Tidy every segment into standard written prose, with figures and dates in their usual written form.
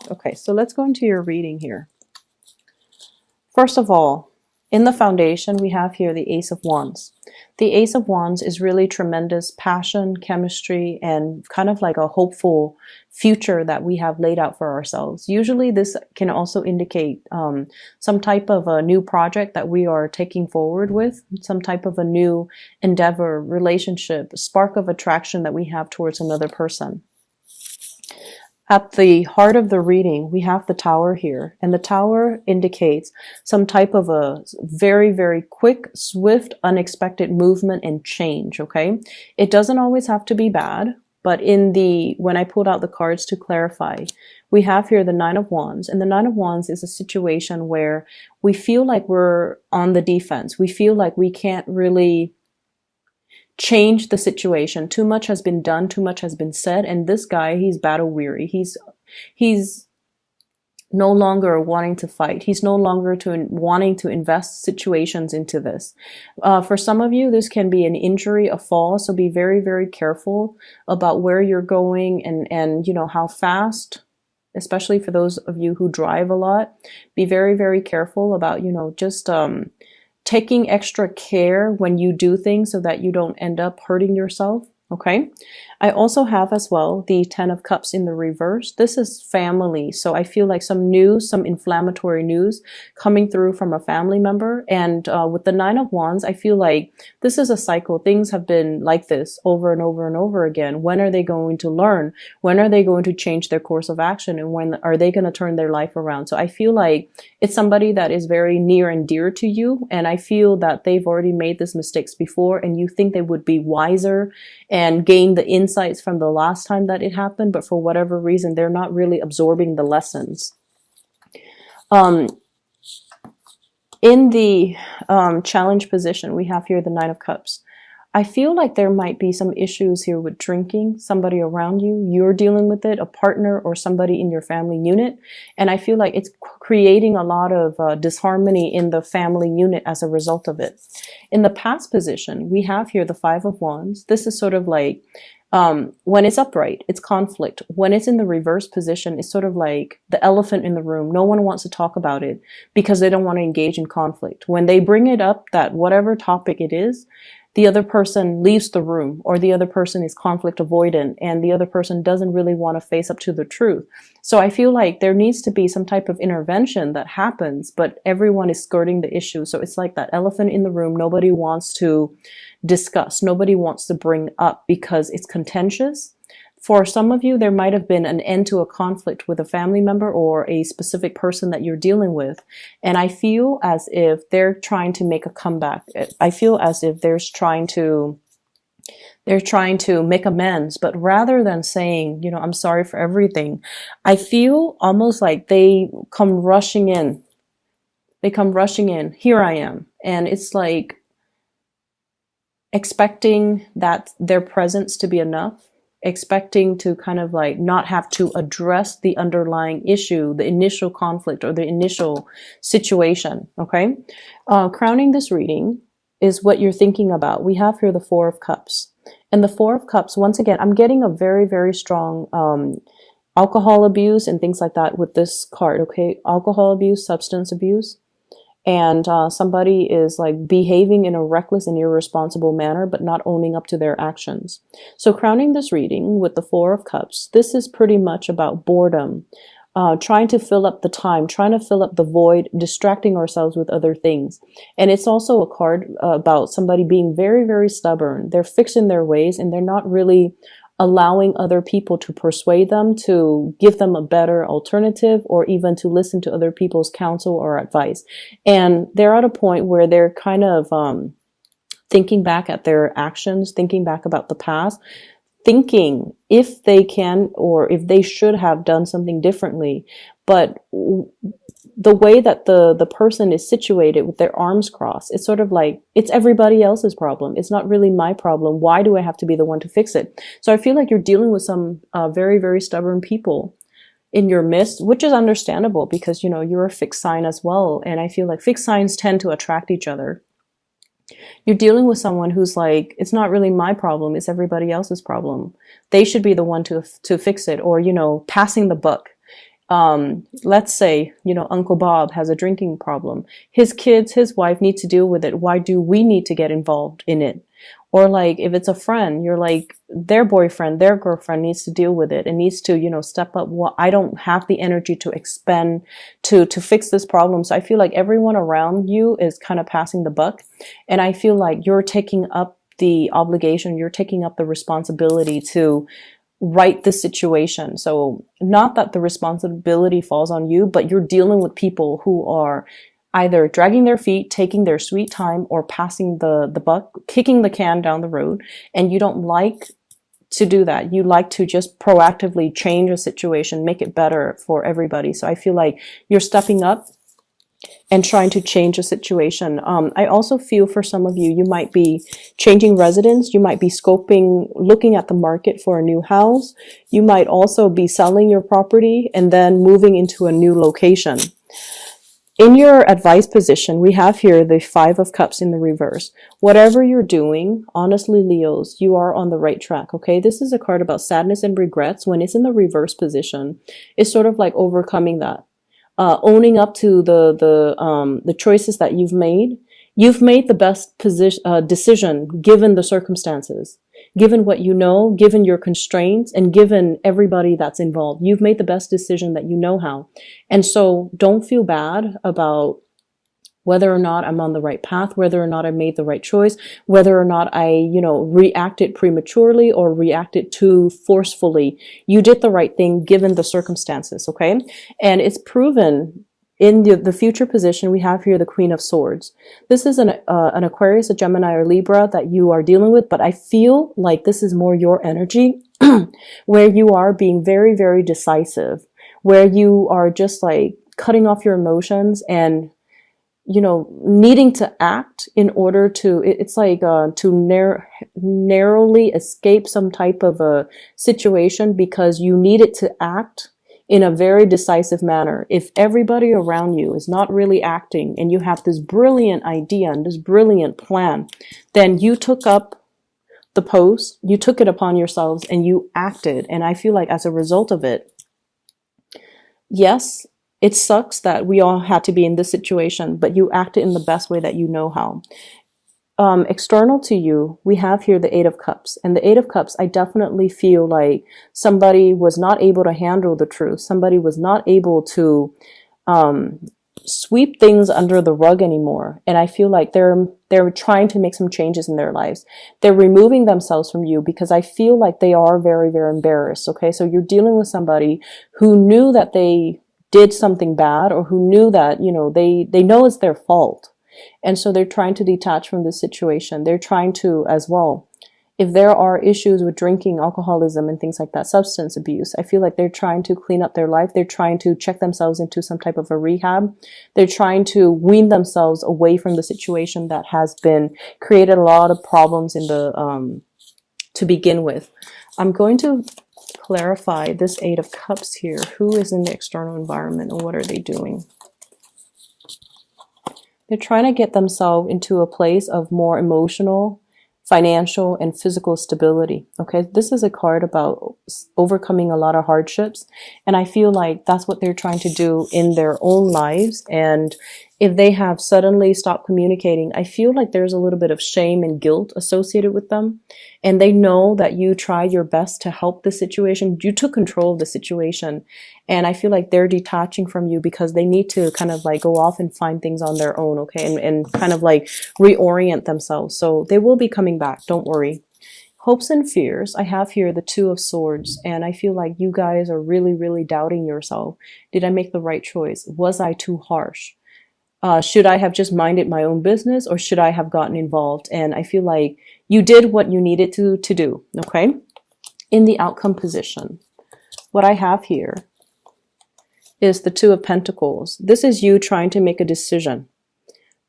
Okay, so let's go into your reading here. First of all, in the foundation, we have here the Ace of Wands. The Ace of Wands is really tremendous passion, chemistry, and kind of like a hopeful future that we have laid out for ourselves. Usually this can also indicate some type of a new project that we are taking forward with, some type of a new endeavor, relationship, spark of attraction that we have towards another person. At the heart of the reading, we have the Tower here, and the Tower indicates some type of a very, very quick, swift, unexpected movement and change, okay? It doesn't always have to be bad, but when I pulled out the cards to clarify, we have here the Nine of Wands, and the Nine of Wands is a situation where we feel like we're on the defense. We feel like we can't really change the situation. Too much has been done, too much has been said, and this guy, he's battle weary. He's no longer wanting to fight. He's no longer wanting to invest situations into this. For some of you, this can be an injury, a fall, so be very, very careful about where you're going and you know, how fast, especially for those of you who drive a lot. Be very, very careful about, you know, just taking extra care when you do things so that you don't end up hurting yourself. Okay. I also have as well the Ten of Cups in the reverse. This is family. So I feel like some news, some inflammatory news coming through from a family member. And with the Nine of Wands, I feel like this is a cycle. Things have been like this over and over and over again. When are they going to learn? When are they going to change their course of action? And when are they going to turn their life around? So I feel like it's somebody that is very near and dear to you. And I feel that they've already made these mistakes before, and you think they would be wiser and gain the insights from the last time that it happened, but for whatever reason, they're not really absorbing the lessons. In the challenge position, we have here the Nine of Cups. I feel like there might be some issues here with drinking, somebody around you, you're dealing with it, a partner or somebody in your family unit. And I feel like it's creating a lot of disharmony in the family unit as a result of it. In the past position, we have here the Five of Wands. This is sort of like, when it's upright, it's conflict. When it's in the reverse position, it's sort of like the elephant in the room. No one wants to talk about it because they don't want to engage in conflict. When they bring it up, that whatever topic it is, the other person leaves the room, or the other person is conflict avoidant, and the other person doesn't really want to face up to the truth. So I feel like there needs to be some type of intervention that happens, but everyone is skirting the issue. So it's like that elephant in the room. Nobody wants to discuss. Nobody wants to bring up because it's contentious. For some of you, there might have been an end to a conflict with a family member or a specific person that you're dealing with. And I feel as if they're trying to make a comeback. I feel as if they're trying to make amends, but rather than saying, you know, I'm sorry for everything, I feel almost like they come rushing in. They come rushing in. Here I am. And it's like expecting that their presence to be enough. Expecting to kind of like not have to address the underlying issue, the initial conflict or the initial situation. Okay. Crowning this reading is what you're thinking about. We have here the Four of Cups, and the Four of Cups, once again, I'm getting a very, very strong, alcohol abuse and things like that with this card. Okay. Alcohol abuse, substance abuse. And somebody is like behaving in a reckless and irresponsible manner, but not owning up to their actions. So crowning this reading with the Four of Cups, this is pretty much about boredom, trying to fill up the time, trying to fill up the void, distracting ourselves with other things. And it's also a card about somebody being very, very stubborn. They're fixed in their ways, and they're not really allowing other people to persuade them, to give them a better alternative, or even to listen to other people's counsel or advice. And they're at a point where they're kind of thinking back at their actions, thinking back about the past, thinking if they can or if they should have done something differently. But the way that the person is situated with their arms crossed, it's sort of like it's everybody else's problem. It's not really my problem. Why do I have to be the one to fix it? So I feel like you're dealing with some very, very stubborn people in your midst, which is understandable because, you know, you're a fixed sign as well. And I feel like fixed signs tend to attract each other. You're dealing with someone who's like, it's not really my problem. It's everybody else's problem. They should be the one to fix it, or, you know, passing the buck. Let's say, Uncle Bob has a drinking problem. His kids, his wife needs to deal with it. Why do we need to get involved in it? Or like if it's a friend, you're like their boyfriend, their girlfriend needs to deal with it and needs to, step up. Well, I don't have the energy to expend to fix this problem. So I feel like everyone around you is kind of passing the buck. And I feel like you're taking up the obligation, you're taking up the responsibility to right the situation. So not that the responsibility falls on you, but you're dealing with people who are either dragging their feet, taking their sweet time, or passing the buck, kicking the can down the road. And you don't like to do that. You like to just proactively change a situation, make it better for everybody. So I feel like you're stepping up and trying to change a situation. I also feel for some of you, you might be changing residence. You might be scoping, looking at the market for a new house. You might also be selling your property and then moving into a new location. In your advice position, we have here the Five of Cups in the reverse. Whatever you're doing, honestly, Leos, you are on the right track, okay? This is a card about sadness and regrets. When it's in the reverse position, it's sort of like overcoming that. Owning up to the choices that you've made. You've made the best decision given the circumstances, given what you know, given your constraints, and given everybody that's involved. You've made the best decision that you know how. And so don't feel bad about whether or not I'm on the right path, whether or not I made the right choice, whether or not I, reacted prematurely or reacted too forcefully. You did the right thing given the circumstances, okay? And it's proven in the future position. We have here the Queen of Swords. This is an Aquarius, a Gemini, or Libra that you are dealing with, but I feel like this is more your energy where you are being very, very decisive, where you are just like cutting off your emotions and needing to act in order to, it's like to narrowly escape some type of a situation because you needed to act in a very decisive manner. If everybody around you is not really acting and you have this brilliant idea and this brilliant plan, then you took up the post, you took it upon yourselves and you acted. And I feel like as a result of it, yes, it sucks that we all had to be in this situation, but you acted in the best way that you know how. External to you, we have here the Eight of Cups. And the Eight of Cups, I definitely feel like somebody was not able to handle the truth. Somebody was not able to sweep things under the rug anymore. And I feel like they're trying to make some changes in their lives. They're removing themselves from you because I feel like they are very, very embarrassed. Okay, so you're dealing with somebody who knew that they did something bad or who knew that, they know it's their fault. And so they're trying to detach from this situation. They're trying to, as well, if there are issues with drinking, alcoholism, and things like that, substance abuse, I feel like they're trying to clean up their life. They're trying to check themselves into some type of a rehab. They're trying to wean themselves away from the situation that has been created a lot of problems in the to begin with. I'm going to clarify this Eight of Cups here. Who is in the external environment and what are they doing? They're trying to get themselves into a place of more emotional, financial, and physical stability. Okay, this is a card about overcoming a lot of hardships. And I feel like that's what they're trying to do in their own lives. And if they have suddenly stopped communicating, I feel like there's a little bit of shame and guilt associated with them. And they know that you tried your best to help the situation. You took control of the situation. And I feel like they're detaching from you because they need to kind of like go off and find things on their own, okay? And kind of like reorient themselves. So they will be coming back. Don't worry. Hopes and fears. I have here the Two of Swords. And I feel like you guys are really, really doubting yourself. Did I make the right choice? Was I too harsh? Should I have just minded my own business or should I have gotten involved? And I feel like you did what you needed to do, okay? In the outcome position, what I have here is the Two of Pentacles. This is you trying to make a decision,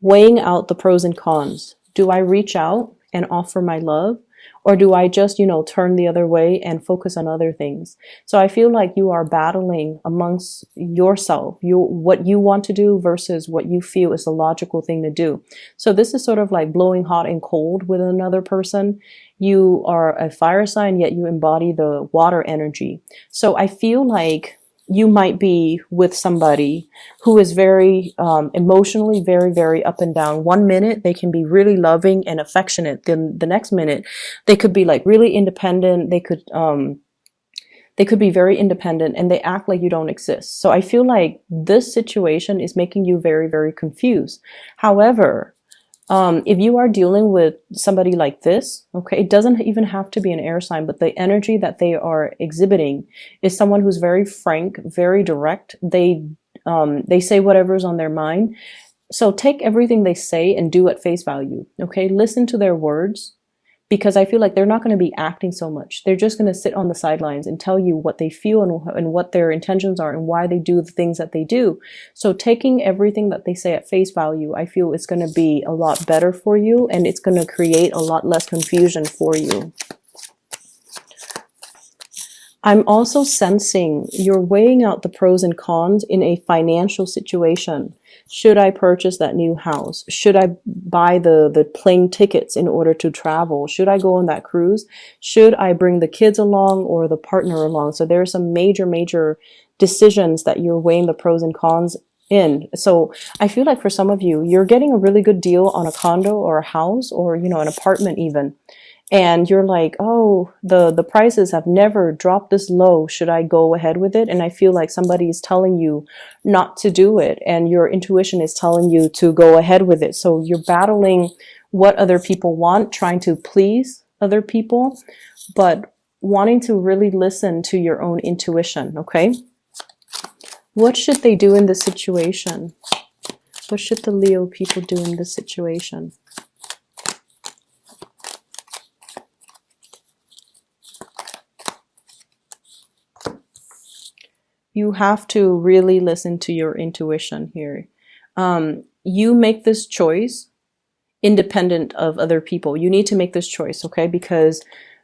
weighing out the pros and cons. Do I reach out and offer my love? Or do I just, turn the other way and focus on other things? So I feel like you are battling amongst yourself, what you want to do versus what you feel is the logical thing to do. So this is sort of like blowing hot and cold with another person. You are a fire sign, yet you embody the water energy. So I feel like you might be with somebody who is very emotionally very, very up and down. One minute they can be really loving and affectionate. Then the next minute they could be like really independent. They could be very independent and they act like you don't exist. So I feel like this situation is making you very, very confused. However, if you are dealing with somebody like this, okay, it doesn't even have to be an air sign, but the energy that they are exhibiting is someone who's very frank, very direct. They say whatever's on their mind. So take everything they say and do at face value, okay? Listen to their words, because I feel like they're not going to be acting so much. They're just going to sit on the sidelines and tell you what they feel and what their intentions are and why they do the things that they do. So taking everything that they say at face value, I feel it's going to be a lot better for you, and it's going to create a lot less confusion for you. I'm also sensing you're weighing out the pros and cons in a financial situation. Should I purchase that new house? Should I buy the plane tickets in order to travel? Should I go on that cruise? Should I bring the kids along or the partner along? So there are some major, major decisions that you're weighing the pros and cons in. So I feel like for some of you, you're getting a really good deal on a condo or a house or, you know, an apartment even. And you're like, oh, the prices have never dropped this low. Should I go ahead with it? And I feel like somebody is telling you not to do it, and your intuition is telling you to go ahead with it. So you're battling what other people want, trying to please other people, but wanting to really listen to your own intuition, okay? What should they do in this situation? What should the Leo people do in this situation? You have to really listen to your intuition here. You make this choice independent of other people. You need to make this choice, okay? Because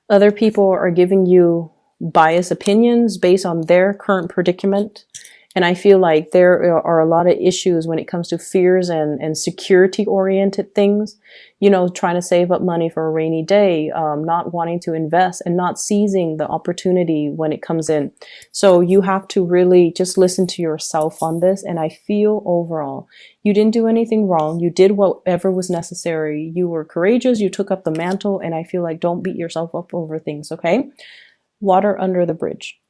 other people are giving you biased opinions based on their current predicament. And I feel like there are a lot of issues when it comes to fears and security-oriented things. You know, trying to save up money for a rainy day, not wanting to invest and not seizing the opportunity when it comes in. So you have to really just listen to yourself on this. And I feel overall, you didn't do anything wrong. You did whatever was necessary. You were courageous. You took up the mantle. And I feel like don't beat yourself up over things, okay? Water under the bridge.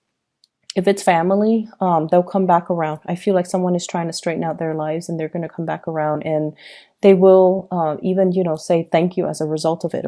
If it's family, they'll come back around. I feel like someone is trying to straighten out their lives and they're going to come back around, and they will even, you know, say thank you as a result of it.